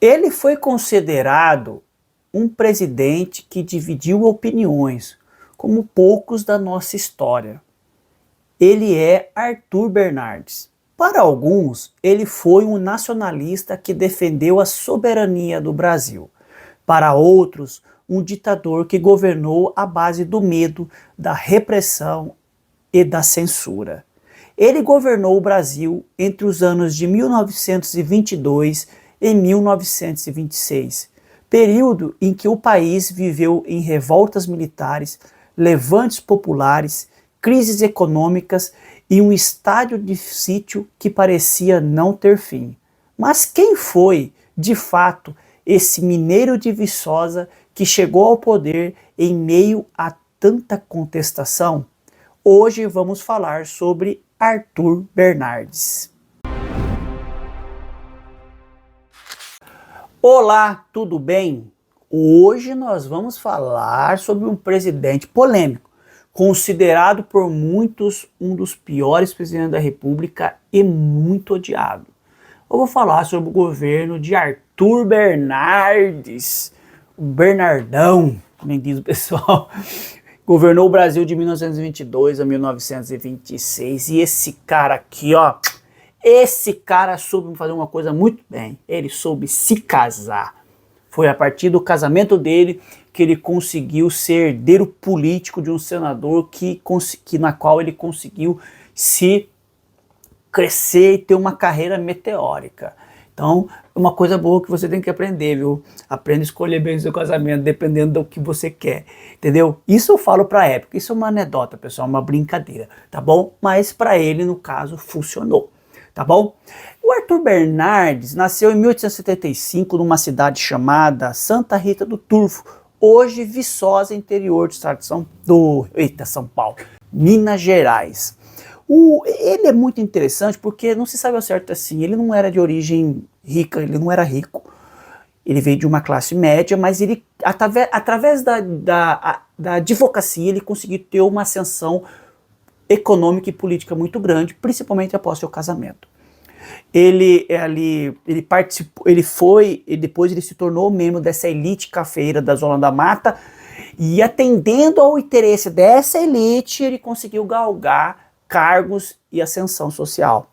Ele foi considerado um presidente que dividiu opiniões, como poucos da nossa história. Ele é Arthur Bernardes. Para alguns, ele foi um nacionalista que defendeu a soberania do Brasil. Para outros, um ditador que governou à base do medo, da repressão e da censura. Ele governou o Brasil entre os anos de 1922 e 1926, período em que o país viveu em revoltas militares, levantes populares, crises econômicas e um estádio de sítio que parecia não ter fim. Mas quem foi, de fato, esse mineiro de Viçosa que chegou ao poder em meio a tanta contestação? Hoje vamos falar sobre Arthur Bernardes. Olá, tudo bem? Hoje nós vamos falar sobre um presidente polêmico, considerado por muitos um dos piores presidentes da República e muito odiado. Eu vou falar sobre o governo de Arthur Bernardes, o Bernardão, como diz o pessoal. Governou o Brasil de 1922 a 1926 e esse cara aqui, ó, esse cara soube fazer uma coisa muito bem. Ele soube se casar. Foi a partir do casamento dele que ele conseguiu ser herdeiro político de um senador na qual ele conseguiu se crescer e ter uma carreira meteórica. Então, é uma coisa boa que você tem que aprender, viu? Aprenda a escolher bem o seu casamento, dependendo do que você quer, entendeu? Isso eu falo pra época, isso é uma anedota, pessoal, uma brincadeira, tá bom? Mas pra ele, no caso, funcionou, tá bom? O Arthur Bernardes nasceu em 1875 numa cidade chamada Santa Rita do Turvo, hoje Viçosa, interior do estado de São Paulo, Minas Gerais. Ele é muito interessante porque não se sabe ao certo assim, ele não era de origem rica, ele não era rico, ele veio de uma classe média, mas ele, através da advocacia, ele conseguiu ter uma ascensão econômica e política muito grande, principalmente após seu casamento. Ele participou, e depois ele se tornou membro dessa elite cafeira da Zona da Mata, e atendendo ao interesse dessa elite, ele conseguiu galgar cargos e ascensão social.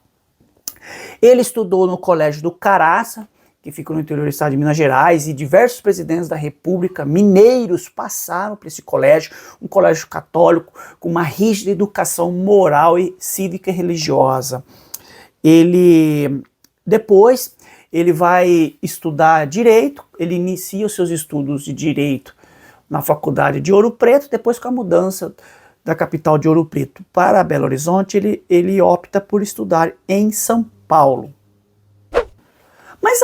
Ele estudou no Colégio do Caraça, que fica no interior do estado de Minas Gerais, e diversos presidentes da República mineiros passaram por esse colégio, um colégio católico com uma rígida educação moral e cívica e religiosa. Depois ele vai estudar Direito, ele inicia os seus estudos de Direito na Faculdade de Ouro Preto, depois com a mudança da capital de Ouro Preto para Belo Horizonte, ele opta por estudar em São Paulo. Mas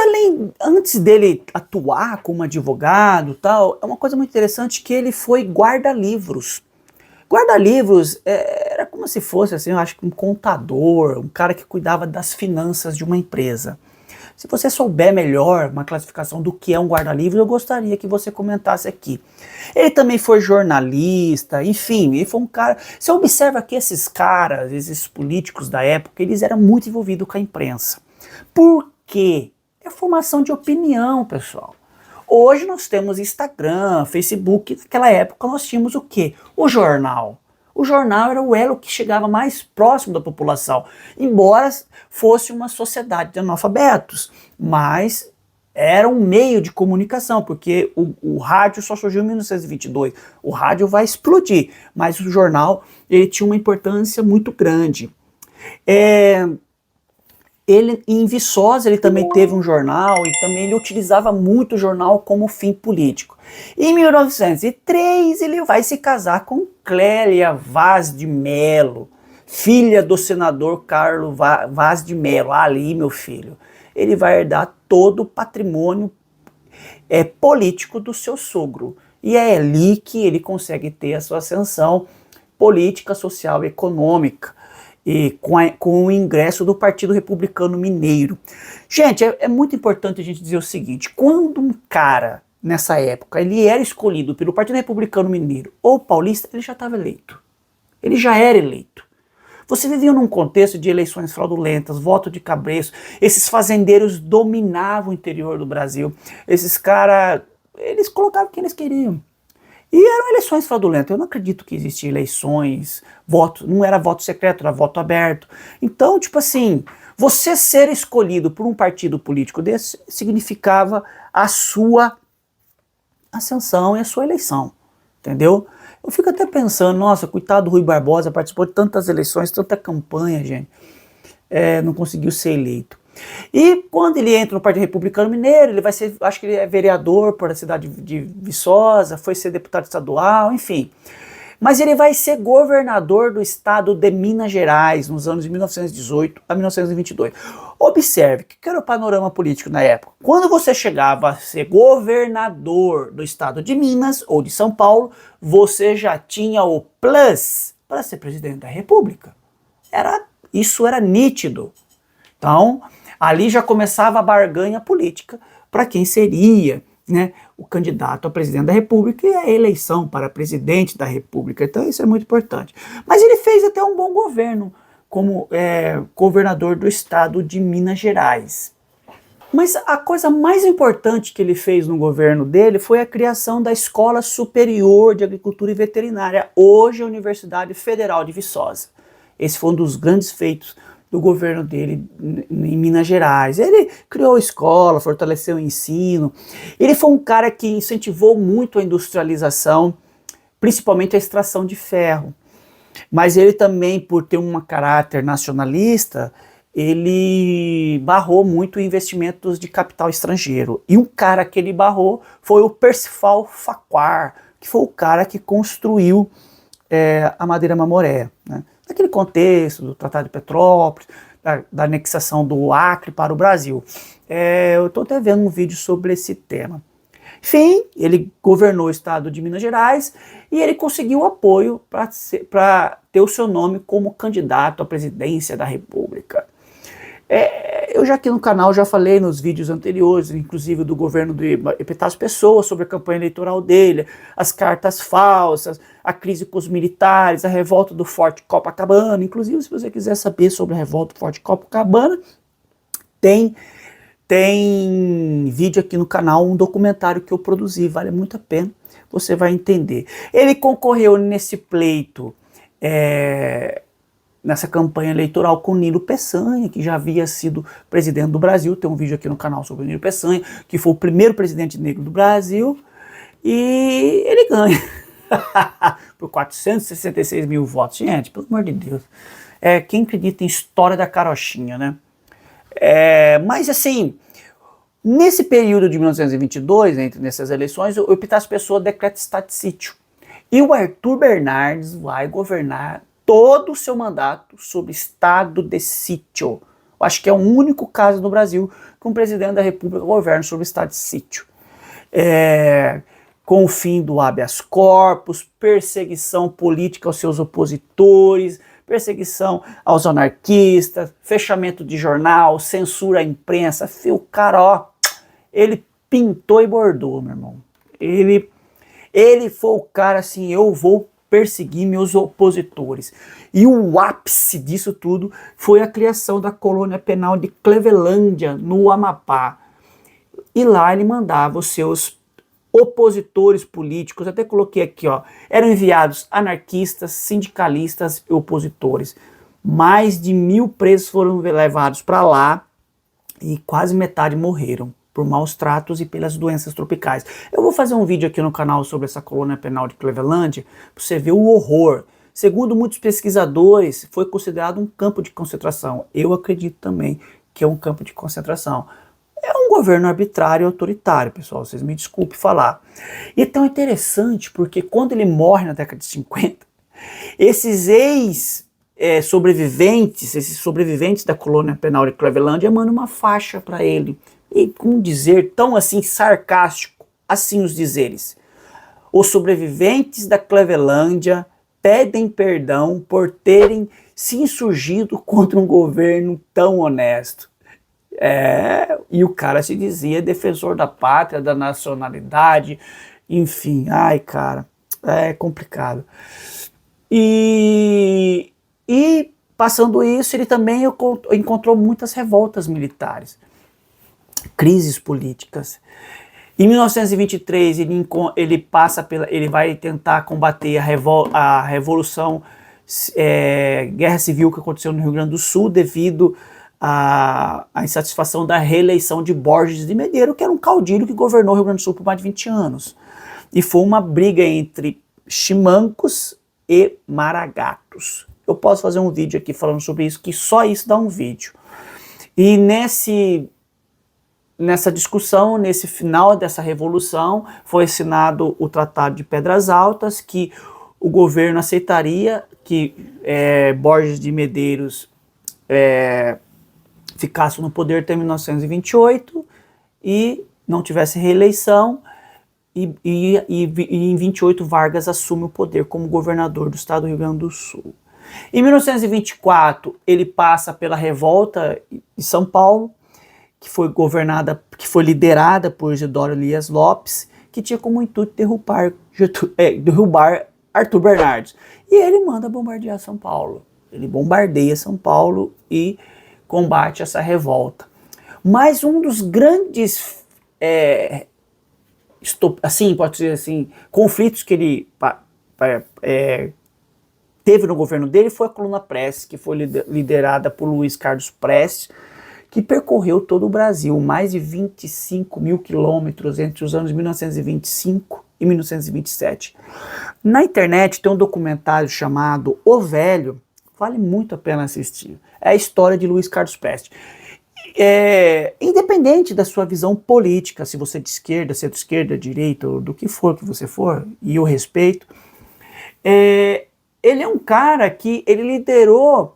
antes dele atuar como advogado, tal, é uma coisa muito interessante que ele foi guarda-livros. Guarda-livros era como se fosse, assim, eu acho que um contador, um cara que cuidava das finanças de uma empresa. Se você souber melhor uma classificação do que é um guarda-livros, eu gostaria que você comentasse aqui. Ele também foi jornalista, enfim, ele foi um cara... Você observa que esses caras, esses políticos da época, eles eram muito envolvidos com a imprensa. Por quê? É formação de opinião, pessoal. Hoje nós temos Instagram, Facebook, naquela época nós tínhamos o quê? O jornal. O jornal era o elo que chegava mais próximo da população, embora fosse uma sociedade de analfabetos, mas era um meio de comunicação, porque o rádio só surgiu em 1922, o rádio vai explodir, mas o jornal ele tinha uma importância muito grande. Ele, em Viçosa, ele também teve um jornal e também ele utilizava muito o jornal como fim político. Em 1903, ele vai se casar com Clélia Vaz de Mello, filha do senador Carlos Vaz de Mello. Ali, meu filho, ele vai herdar todo o patrimônio político do seu sogro. E é ali que ele consegue ter a sua ascensão política, social e econômica. E com o ingresso do Partido Republicano Mineiro. Gente, é muito importante a gente dizer o seguinte, quando um cara, nessa época, ele era escolhido pelo Partido Republicano Mineiro ou paulista, ele já estava eleito. Ele já era eleito. Você vivia num contexto de eleições fraudulentas, voto de cabresto, esses fazendeiros dominavam o interior do Brasil, esses caras, eles colocavam quem eles queriam. E eram eleições fraudulentas. Eu não acredito que existiam eleições, voto, não era voto secreto, era voto aberto. Então, tipo assim, você ser escolhido por um partido político desse significava a sua ascensão e a sua eleição, entendeu? Eu fico até pensando, nossa, coitado do Rui Barbosa, participou de tantas eleições, tanta campanha, gente, não conseguiu ser eleito. E quando ele entra no Partido Republicano Mineiro, ele vai ser, acho que ele é vereador por a cidade de Viçosa, foi ser deputado estadual, enfim. Mas ele vai ser governador do estado de Minas Gerais nos anos de 1918 a 1922. Observe que era o panorama político na época. Quando você chegava a ser governador do estado de Minas ou de São Paulo, você já tinha o plus para ser presidente da República. Isso era nítido. Então, ali já começava a barganha política para quem seria, né, o candidato a presidente da República e a eleição para presidente da República. Então isso é muito importante. Mas ele fez até um bom governo como governador do estado de Minas Gerais. Mas a coisa mais importante que ele fez no governo dele foi a criação da Escola Superior de Agricultura e Veterinária, hoje a Universidade Federal de Viçosa. Esse foi um dos grandes feitos do governo dele em Minas Gerais. Ele criou escola, fortaleceu o ensino. Ele foi um cara que incentivou muito a industrialização, principalmente a extração de ferro. Mas ele também, por ter um caráter nacionalista, ele barrou muito investimentos de capital estrangeiro. E um cara que ele barrou foi o Percival Facquar, que foi o cara que construiu a Madeira Mamoré, né? Naquele contexto do Tratado de Petrópolis, da anexação do Acre para o Brasil. Eu estou até vendo um vídeo sobre esse tema. Enfim, ele governou o estado de Minas Gerais e ele conseguiu apoio para ter o seu nome como candidato à presidência da República. Eu já aqui no canal já falei nos vídeos anteriores, inclusive do governo de Epitácio Pessoa, sobre a campanha eleitoral dele, as cartas falsas, a crise com os militares, a revolta do Forte Copacabana. Inclusive, se você quiser saber sobre a revolta do Forte Copacabana, tem vídeo aqui no canal, um documentário que eu produzi, vale muito a pena, você vai entender. Ele concorreu nesse pleito, nessa campanha eleitoral com Nilo Peçanha, que já havia sido presidente do Brasil. Tem um vídeo aqui no canal sobre o Nilo Peçanha, que foi o primeiro presidente negro do Brasil, e ele ganha por 466 mil votos. Gente, pelo amor de Deus, quem acredita em história da carochinha, né? Mas assim, nesse período de 1922, nessas eleições, o Epitácio Pessoa decreta estado de sítio, e o Arthur Bernardes vai governar todo o seu mandato sob estado de sítio. Eu acho que é o único caso no Brasil que um presidente da República governa sob estado de sítio. Com o fim do habeas corpus, perseguição política aos seus opositores, perseguição aos anarquistas, fechamento de jornal, censura à imprensa. O cara, ó, ele pintou e bordou, meu irmão. Ele foi o cara assim, eu vou perseguir meus opositores. E o ápice disso tudo foi a criação da colônia penal de Clevelândia, no Amapá. E lá ele mandava os seus opositores políticos, até coloquei aqui, ó, eram enviados anarquistas, sindicalistas e opositores. Mais de 1000 presos foram levados para lá e quase metade morreram por maus tratos e pelas doenças tropicais. Eu vou fazer um vídeo aqui no canal sobre essa colônia penal de Clevelândia, para você ver o horror. Segundo muitos pesquisadores, foi considerado um campo de concentração. Eu acredito também que é um campo de concentração. É um governo arbitrário e autoritário, pessoal, vocês me desculpem falar. E é tão interessante porque quando ele morre na década de 50, esses esses sobreviventes da colônia penal de Clevelândia mandam uma faixa para ele. E com um dizer tão assim sarcástico, assim os dizeres: os sobreviventes da Clevelândia pedem perdão por terem se insurgido contra um governo tão honesto. E o cara se dizia defensor da pátria, da nacionalidade, enfim, ai cara, é complicado. E passando isso, ele também encontrou muitas revoltas militares, crises políticas. Em 1923, ele vai tentar combater a revolução, guerra civil que aconteceu no Rio Grande do Sul devido à insatisfação da reeleição de Borges de Medeiros, que era um caudilho que governou o Rio Grande do Sul por mais de 20 anos. E foi uma briga entre chimancos e maragatos. Eu posso fazer um vídeo aqui falando sobre isso, que só isso dá um vídeo. E nessa discussão, nesse final dessa revolução, foi assinado o Tratado de Pedras Altas, que o governo aceitaria que Borges de Medeiros ficasse no poder até 1928 e não tivesse reeleição, e em 28 Vargas assume o poder como governador do estado do Rio Grande do Sul. Em 1924, ele passa pela revolta de São Paulo, que foi liderada por Isidoro Elias Lopes, que tinha como intuito derrubar Arthur Bernardes. E ele manda bombardear São Paulo. Ele bombardeia São Paulo e combate essa revolta. Mas um dos grandes, pode dizer assim, conflitos que ele teve no governo dele foi a Coluna Prestes, que foi liderada por Luiz Carlos Prestes, que percorreu todo o Brasil, mais de 25 mil quilômetros entre os anos 1925 e 1927. Na internet tem um documentário chamado O Velho, vale muito a pena assistir. É a história de Luiz Carlos Prestes. Independente da sua visão política, se você é de esquerda, centro-esquerda, direita, ou do que for que você for, e eu respeito, ele é um cara que ele liderou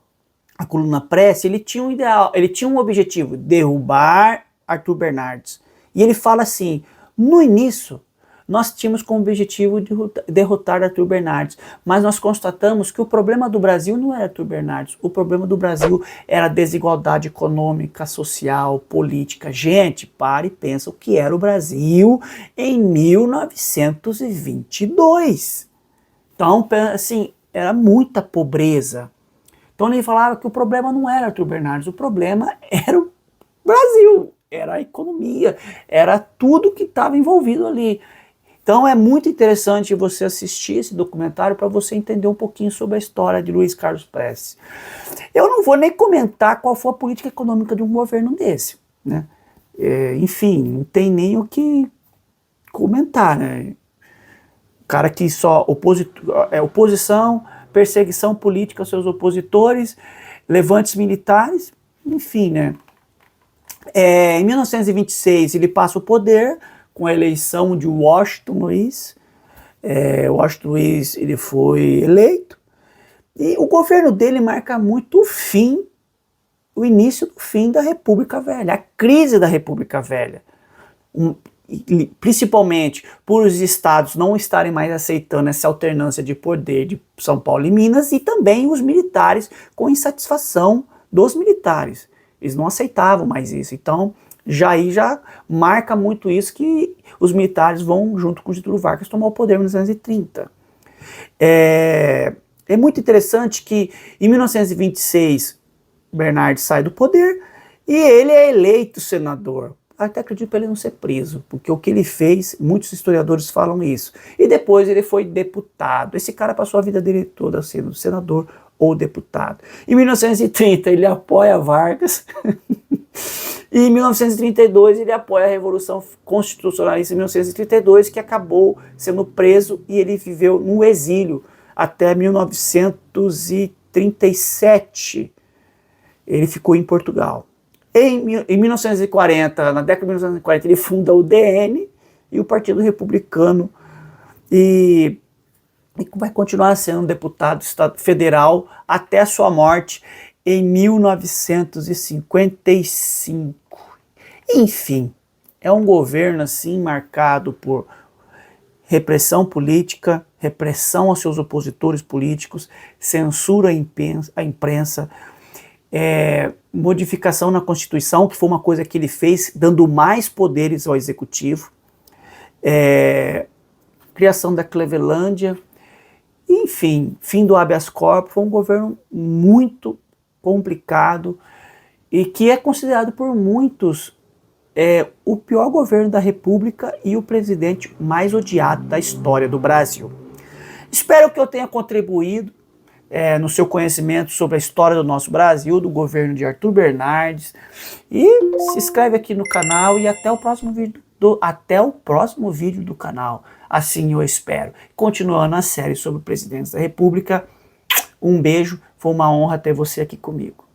a Coluna Prestes. Ele tinha um ideal, ele tinha um objetivo: derrubar Arthur Bernardes. E ele fala assim: no início, nós tínhamos como objetivo derrotar Arthur Bernardes, mas nós constatamos que o problema do Brasil não era Arthur Bernardes, o problema do Brasil era a desigualdade econômica, social, política. Gente, para e pensa o que era o Brasil em 1922. Então, assim, era muita pobreza. Então ele falava que o problema não era Arthur Bernardes, o problema era o Brasil, era a economia, era tudo que estava envolvido ali. Então é muito interessante você assistir esse documentário para você entender um pouquinho sobre a história de Luiz Carlos Prestes. Eu não vou nem comentar qual foi a política econômica de um governo desse, né? Enfim, não tem nem o que comentar, né? O cara que só oposição, perseguição política aos seus opositores, levantes militares, enfim, né? Em 1926 ele passa o poder com a eleição de Washington Luiz. Washington Luiz, ele foi eleito, e o governo dele marca muito o início do fim da República Velha, a crise da República Velha. Principalmente por os estados não estarem mais aceitando essa alternância de poder de São Paulo e Minas, e também os militares com insatisfação dos militares. Eles não aceitavam mais isso. Então, já marca muito isso, que os militares vão, junto com Getúlio Vargas, tomar o poder em 1930. É muito interessante que em 1926 Bernardes sai do poder e ele é eleito senador. Até acredito para ele não ser preso, porque o que ele fez, muitos historiadores falam isso. E depois ele foi deputado. Esse cara passou a vida dele toda sendo senador ou deputado. Em 1930 ele apoia Vargas. E em 1932 ele apoia a Revolução Constitucionalista em 1932, que acabou sendo preso, e ele viveu no exílio até 1937. Ele ficou em Portugal. Em 1940, na década de 1940, ele funda o DN e o Partido Republicano, e vai continuar sendo deputado federal até a sua morte em 1955. Enfim, é um governo assim marcado por repressão política, repressão aos seus opositores políticos, censura à imprensa, modificação na Constituição, que foi uma coisa que ele fez, dando mais poderes ao Executivo, criação da Clevelândia, enfim, fim do habeas corpus. Foi um governo muito complicado e que é considerado por muitos o pior governo da República e o presidente mais odiado da história do Brasil. Espero que eu tenha contribuído no seu conhecimento sobre a história do nosso Brasil, do governo de Arthur Bernardes. E se inscreve aqui no canal e até o próximo vídeo do canal. Assim eu espero. Continuando a série sobre presidentes da República. Um beijo, foi uma honra ter você aqui comigo.